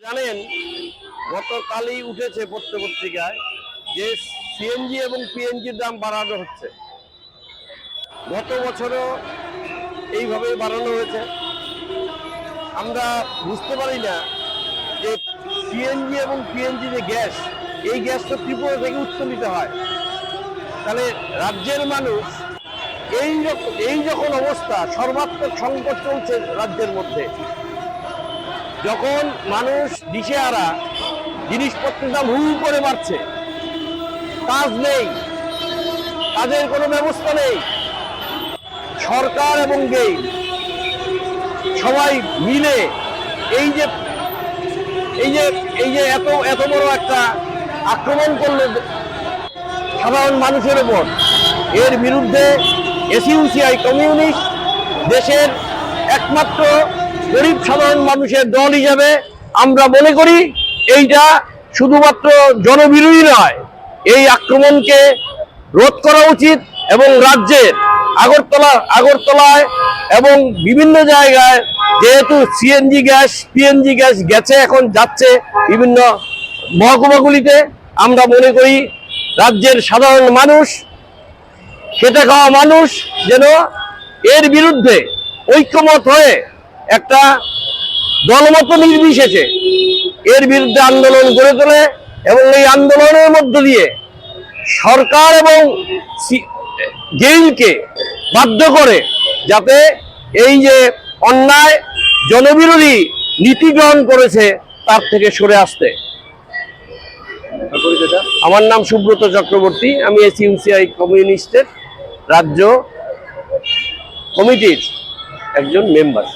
জানেন গতকালই উঠেছে পত্রিকায় যে সিএনজি এবং পিএনজির দাম বাড়ানো হচ্ছে। গত বছরও এইভাবে বাড়ানো হয়েছে। আমরা বুঝতে পারি না যে সিএনজি এবং পিএনজি যে গ্যাস, এই গ্যাসটা ত্রিপুরা থেকে উত্তোলিত হয়। তাহলে রাজ্যের মানুষ এই যখন অবস্থা, সর্বাত্মক সংকট চলছে রাজ্যের মধ্যে, যখন মানুষ দিশেহারা, জিনিসপত্রের দাম হু করে বাড়ছে, কাজ নেই, কাজের কোনো ব্যবস্থা নেই, সরকার এবং গেইল সবাই মিলে এই যে এত বড় একটা আক্রমণ করলো সাধারণ মানুষের উপর, এর বিরুদ্ধে এসইউসিআই কমিউনিস্ট দেশের একমাত্র গরিব সাধারণ মানুষের দল হিসাবে আমরা মনে করি এইটা শুধুমাত্র জনবিরোধী নয়, এই আক্রমণকে রোধ করা উচিত এবং রাজ্যের আগরতলায় এবং বিভিন্ন জায়গায় যেহেতু সিএনজি গ্যাস পিএনজি গ্যাস গেছে, এখন যাচ্ছে বিভিন্ন মহকুমাগুলিতে, আমরা মনে করি রাজ্যের সাধারণ মানুষ, খেটে খাওয়া মানুষ যেন এর বিরুদ্ধে ঐক্যমত হয়ে একটা দলমত নির্বিশেষে এর বিরুদ্ধে আন্দোলন গড়ে তোলে এবং এই আন্দোলনের মধ্য দিয়ে সরকার এবং গেইলকে বাধ্য করে যাতে এই যে অন্যায় জনবিরোধী নীতি গ্রহণ করেছে তার থেকে সরে আসতে। আমার নাম সুব্রত চক্রবর্তী, আমি এসইউসিআই কমিউনিস্টের রাজ্য কমিটির একজন মেম্বার।